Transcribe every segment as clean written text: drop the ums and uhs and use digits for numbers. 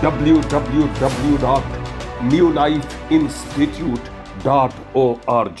www.newlifeinstitute.org।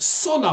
16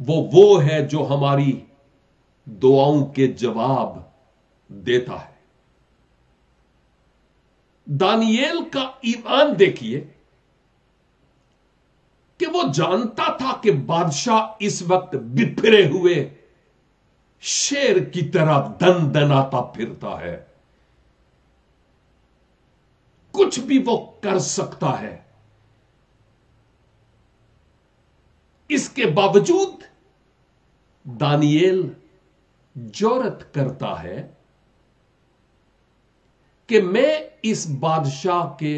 وہ ہے جو ہماری دعاؤں کے جواب دیتا ہے. دانییل کا ایمان دیکھیے کہ وہ جانتا تھا کہ بادشاہ اس وقت بپھرے ہوئے شیر کی طرح دن دناتا پھرتا ہے. کچھ بھی وہ کر سکتا ہے. اس کے باوجود دانییل جرأت کرتا ہے کہ میں اس بادشاہ کے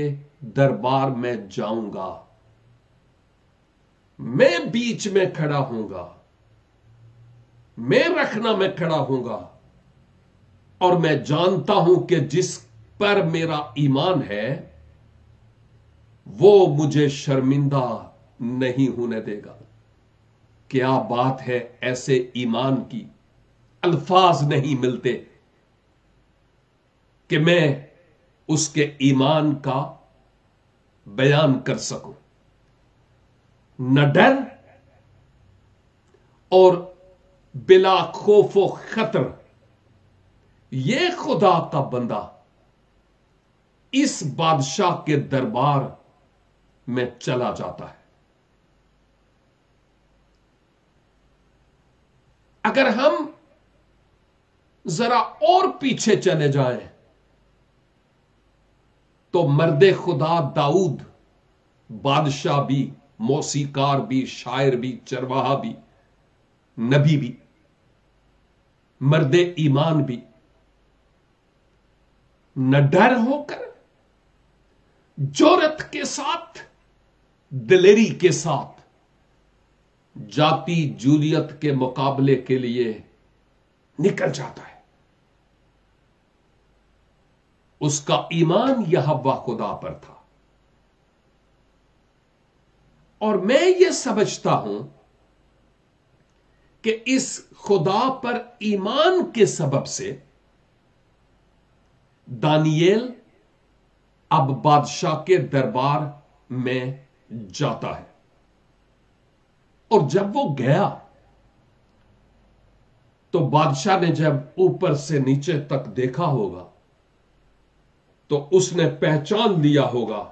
دربار میں جاؤں گا. میں بیچ میں کھڑا ہوں گا. میں رکھنا میں کھڑا ہوں گا. اور میں جانتا ہوں کہ جس پر میرا ایمان ہے وہ مجھے شرمندہ نہیں ہونے دے گا. کیا بات ہے ایسے ایمان کی. الفاظ نہیں ملتے کہ میں اس کے ایمان کا بیان کر سکوں. نہ ڈر اور بلا خوف و خطر یہ خدا کا بندہ اس بادشاہ کے دربار میں چلا جاتا ہے. اگر ہم ذرا اور پیچھے چلے جائیں تو مرد خدا داؤد بادشاہ بھی، موسیقار بھی، شاعر بھی، چرواہا بھی، نبی بھی، مرد ایمان بھی، نہ ڈر ہو کر جرأت کے ساتھ، دلیری کے ساتھ جاتی جولیت کے مقابلے کے لیے نکل جاتا ہے. اس کا ایمان یہوہ خدا پر تھا. اور میں یہ سمجھتا ہوں کہ اس خدا پر ایمان کے سبب سے دانییل اب بادشاہ کے دربار میں جاتا ہے. اور جب وہ گیا تو بادشاہ نے جب اوپر سے نیچے تک دیکھا ہوگا تو اس نے پہچان لیا ہوگا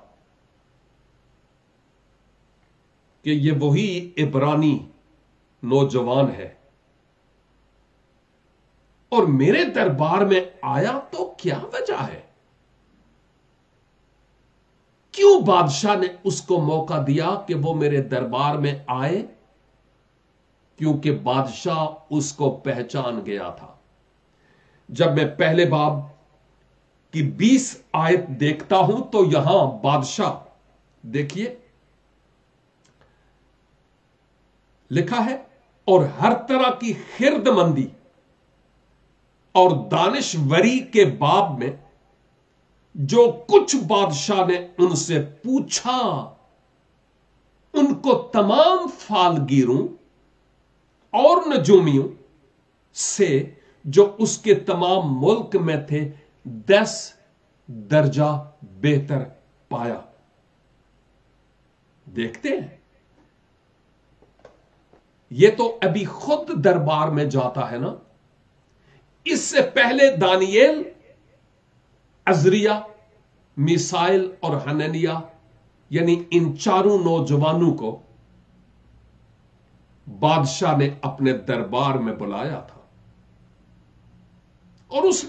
کہ یہ وہی عبرانی نوجوان ہے اور میرے دربار میں آیا تو کیا وجہ ہے؟ کیوں بادشاہ نے اس کو موقع دیا کہ وہ میرے دربار میں آئے؟ کیونکہ بادشاہ اس کو پہچان گیا تھا. جب میں پہلے باب کی 20 آیت دیکھتا ہوں تو یہاں بادشاہ دیکھیے لکھا ہے، اور ہر طرح کی خرد مندی اور دانشوری کے باب میں جو کچھ بادشاہ نے ان سے پوچھا ان کو تمام فالگیروں اور نجومیوں سے جو اس کے تمام ملک میں تھے 10 درجہ بہتر پایا. دیکھتے ہیں یہ تو ابھی خود دربار میں جاتا ہے نا. اس سے پہلے دانییل عزریہ، میسائل اور حنانیہ یعنی ان چاروں نوجوانوں کو بادشاہ نے اپنے دربار میں بلایا تھا اور اس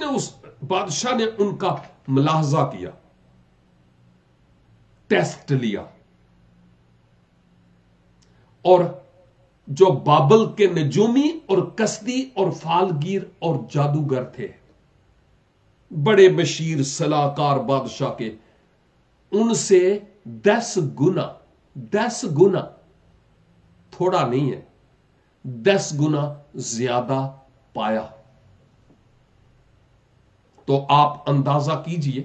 بادشاہ نے ان کا ملاحظہ کیا، ٹیسٹ لیا. اور جو بابل کے نجومی اور کسدی اور فالگیر اور جادوگر تھے، بڑے بشیر صلاحکار بادشاہ کے، ان سے 10 گنا تھوڑا نہیں ہے، 10 گنا زیادہ پایا. تو آپ اندازہ کیجئے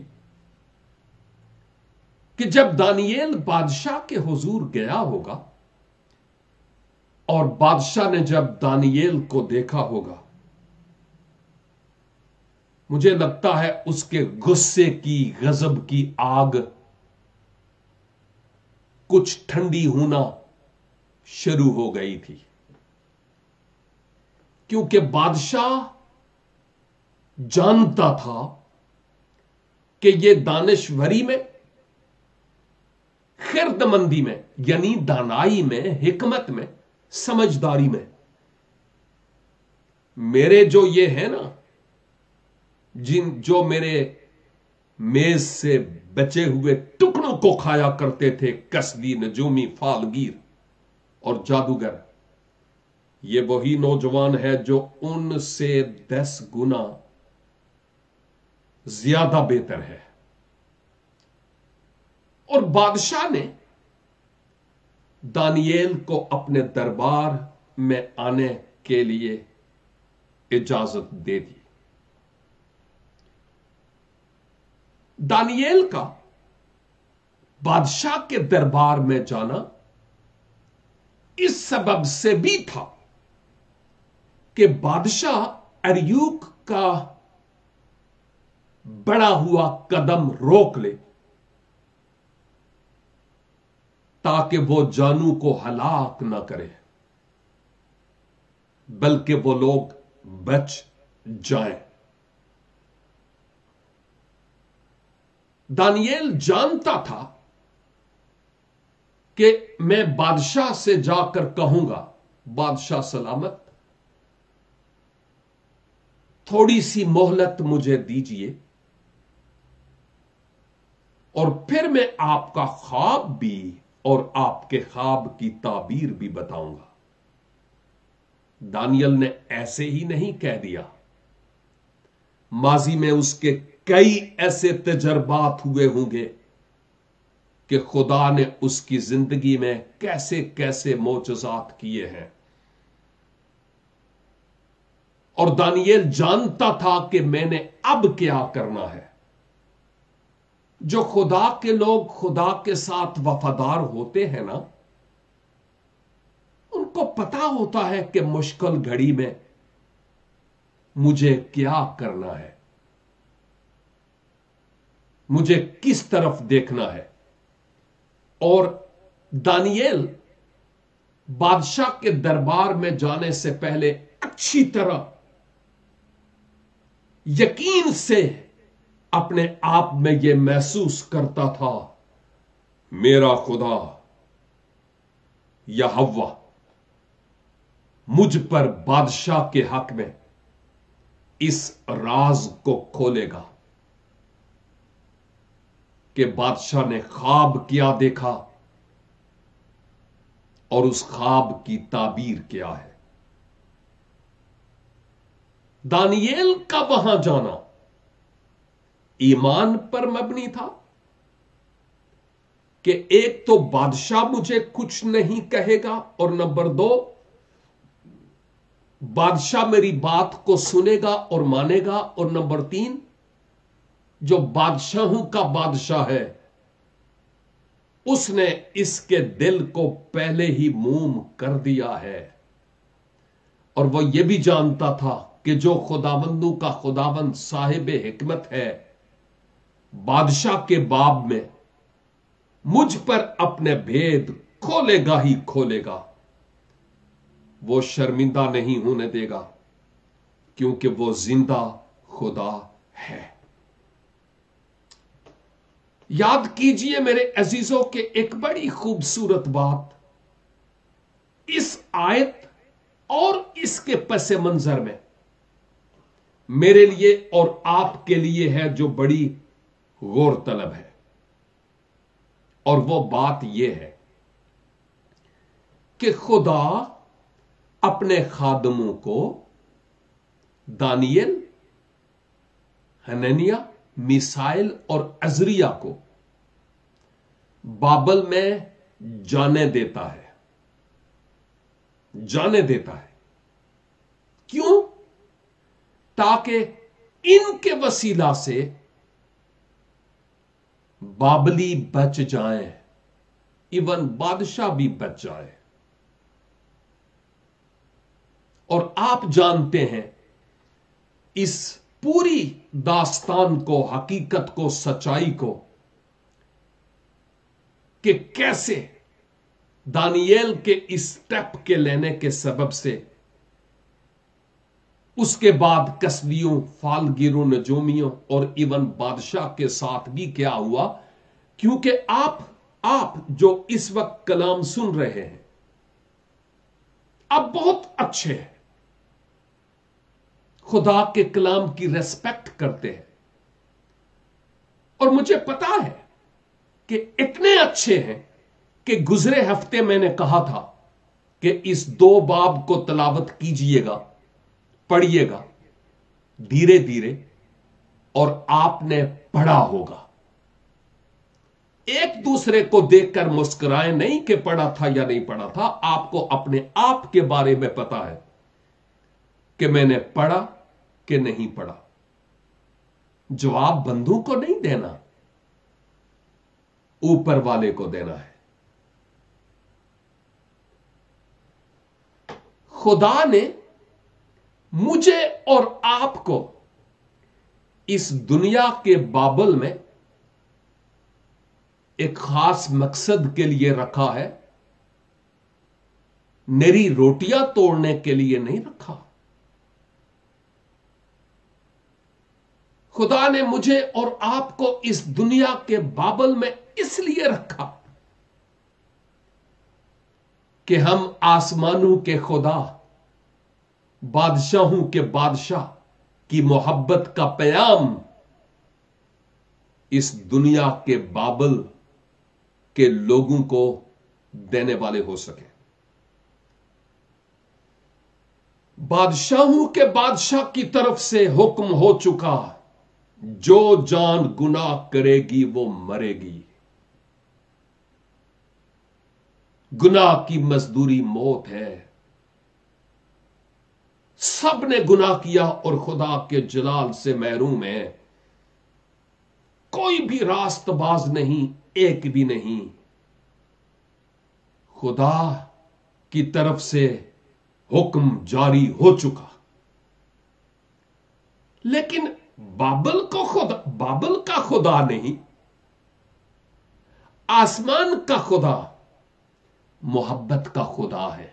کہ جب دانییل بادشاہ کے حضور گیا ہوگا اور بادشاہ نے جب دانییل کو دیکھا ہوگا، مجھے لگتا ہے اس کے غصے کی، غضب کی آگ کچھ ٹھنڈی ہونا شروع ہو گئی تھی. کیونکہ بادشاہ جانتا تھا کہ یہ دانشوری میں، خردمندی میں، یعنی دانائی میں، حکمت میں، سمجھداری میں، میرے جو یہ ہے نا، جو میرے میز سے بچے ہوئے ٹکڑوں کو کھایا کرتے تھے کسبی، نجومی، فالگیر اور جادوگر، یہ وہی نوجوان ہے جو ان سے 10 گنا زیادہ بہتر ہے۔ اور بادشاہ نے دانییل کو اپنے دربار میں آنے کے لیے اجازت دے دی۔ دانییل کا بادشاہ کے دربار میں جانا اس سبب سے بھی تھا کہ بادشاہ اریوک کا بڑا ہوا قدم روک لے، تاکہ وہ جانو کو ہلاک نہ کرے، بلکہ وہ لوگ بچ جائیں۔ دانییل جانتا تھا کہ میں بادشاہ سے جا کر کہوں گا، بادشاہ سلامت، تھوڑی سی مہلت مجھے دیجیے اور پھر میں آپ کا خواب بھی اور آپ کے خواب کی تعبیر بھی بتاؤں گا۔ دانیل نے ایسے ہی نہیں کہہ دیا، ماضی میں اس کے کئی ایسے تجربات ہوئے ہوں گے کہ خدا نے اس کی زندگی میں کیسے کیسے معجزات کیے ہیں، اور دانیل جانتا تھا کہ میں نے اب کیا کرنا ہے۔ جو خدا کے لوگ خدا کے ساتھ وفادار ہوتے ہیں نا، ان کو پتا ہوتا ہے کہ مشکل گھڑی میں مجھے کیا کرنا ہے، مجھے کس طرف دیکھنا ہے۔ اور دانیل بادشاہ کے دربار میں جانے سے پہلے اچھی طرح یقین سے اپنے آپ میں یہ محسوس کرتا تھا، میرا خدا یہوہ مجھ پر بادشاہ کے حق میں اس راز کو کھولے گا کہ بادشاہ نے خواب کیا دیکھا اور اس خواب کی تعبیر کیا ہے۔ دانییل کا وہاں جانا ایمان پر مبنی تھا کہ ایک تو بادشاہ مجھے کچھ نہیں کہے گا، اور نمبر 2 بادشاہ میری بات کو سنے گا اور مانے گا، اور نمبر 3 جو بادشاہوں کا بادشاہ ہے اس نے اس کے دل کو پہلے ہی موم کر دیا ہے، اور وہ یہ بھی جانتا تھا کہ جو خداوندوں کا خداوند صاحب حکمت ہے، بادشاہ کے باب میں مجھ پر اپنے بھید کھولے گا ہی کھولے گا، وہ شرمندہ نہیں ہونے دے گا، کیونکہ وہ زندہ خدا ہے۔ یاد کیجئے میرے عزیزوں کہ ایک بڑی خوبصورت بات اس آیت اور اس کے پس منظر میں میرے لیے اور آپ کے لیے ہے، جو بڑی غور طلب ہے، اور وہ بات یہ ہے کہ خدا اپنے خادموں کو، دانیل، حنانیہ، میسائیل اور عزریہ کو بابل میں جانے دیتا ہے، جانے دیتا ہے۔ کیوں؟ تاکہ ان کے وسیلہ سے بابلی بچ جائیں، ایون بادشاہ بھی بچ جائے۔ اور آپ جانتے ہیں اس پوری داستان کو، حقیقت کو، سچائی کو، کہ کیسے دانییل کے اس سٹیپ کے لینے کے سبب سے اس کے بعد کسبیوں، فالگیروں، نجومیوں اور ایون بادشاہ کے ساتھ بھی کیا ہوا؟ کیونکہ آپ جو اس وقت کلام سن رہے ہیں، آپ بہت اچھے ہیں، خدا کے کلام کی ریسپیکٹ کرتے ہیں، اور مجھے پتا ہے کہ اتنے اچھے ہیں کہ گزرے ہفتے میں نے کہا تھا کہ اس 2 باب کو تلاوت کیجئے گا، پڑھیے گا دھیرے دھیرے، اور آپ نے پڑھا ہوگا۔ ایک دوسرے کو دیکھ کر مسکرائیں نہیں کہ پڑھا تھا یا نہیں پڑھا تھا، آپ کو اپنے آپ کے بارے میں پتا ہے کہ میں نے پڑھا کہ نہیں پڑھا۔ جواب بندوں کو نہیں دینا، اوپر والے کو دینا ہے۔ خدا نے مجھے اور آپ کو اس دنیا کے بابل میں ایک خاص مقصد کے لیے رکھا ہے، نری روٹیاں توڑنے کے لیے نہیں رکھا۔ خدا نے مجھے اور آپ کو اس دنیا کے بابل میں اس لیے رکھا کہ ہم آسمانوں کے خدا، بادشاہوں کے بادشاہ کی محبت کا پیام اس دنیا کے بابل کے لوگوں کو دینے والے ہو سکے۔ بادشاہوں کے بادشاہ کی طرف سے حکم ہو چکا، جو جان گناہ کرے گی وہ مرے گی، گناہ کی مزدوری موت ہے۔ سب نے گناہ کیا اور خدا کے جلال سے محروم ہے، کوئی بھی راست باز نہیں، ایک بھی نہیں۔ خدا کی طرف سے حکم جاری ہو چکا، لیکن بابل کا خدا نہیں، آسمان کا خدا محبت کا خدا ہے،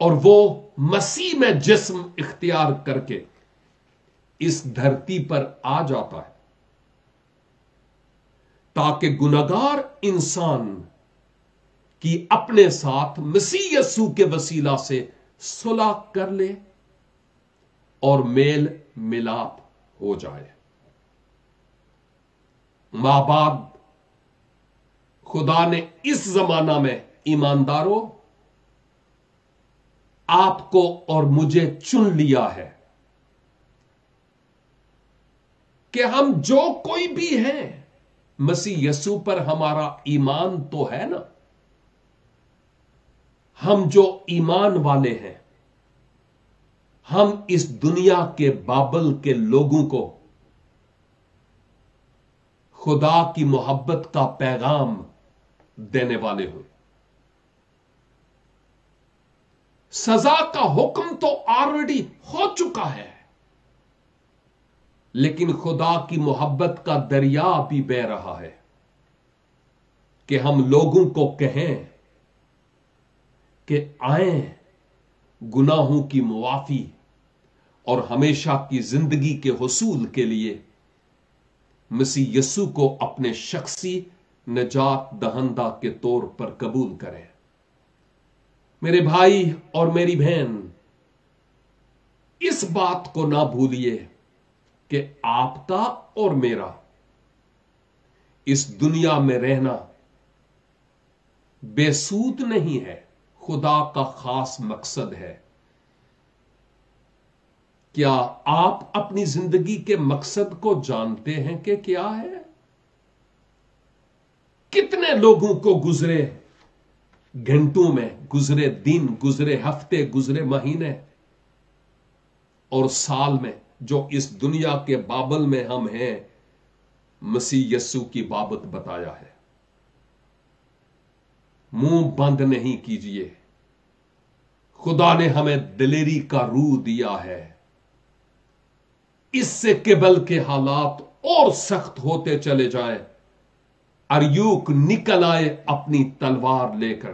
اور وہ مسیح میں جسم اختیار کر کے اس دھرتی پر آ جاتا ہے تاکہ گنہگار انسان کی اپنے ساتھ مسیح یسوع کے وسیلہ سے صلح کر لے اور میل ملاپ ہو جائے۔ ماں باپ، خدا نے اس زمانہ میں ایمانداروں آپ کو اور مجھے چن لیا ہے کہ ہم جو کوئی بھی ہیں، مسیح یسوع پر ہمارا ایمان تو ہے نا، ہم جو ایمان والے ہیں، ہم اس دنیا کے بابل کے لوگوں کو خدا کی محبت کا پیغام دینے والے ہوں۔ سزا کا حکم تو آلریڈی ہو چکا ہے، لیکن خدا کی محبت کا دریا بھی بہہ رہا ہے کہ ہم لوگوں کو کہیں کہ آئیں گناہوں کی معافی اور ہمیشہ کی زندگی کے حصول کے لیے مسیح یسوع کو اپنے شخصی نجات دہندہ کے طور پر قبول کریں۔ میرے بھائی اور میری بہن، اس بات کو نہ بھولیے کہ آپ کا اور میرا اس دنیا میں رہنا بے سود نہیں ہے، خدا کا خاص مقصد ہے۔ کیا آپ اپنی زندگی کے مقصد کو جانتے ہیں کہ کیا ہے؟ کتنے لوگوں کو گزرے گھنٹوں میں، گزرے دن، گزرے ہفتے، گزرے مہینے اور سال میں جو اس دنیا کے بابل میں ہم ہیں، مسیح یسوع کی بابت بتایا ہے۔ منہ بند نہیں کیجئے، خدا نے ہمیں دلیری کا روح دیا ہے، اس سے قبل کے حالات اور سخت ہوتے چلے جائیں، اریوک نکل آئے اپنی تلوار لے کر،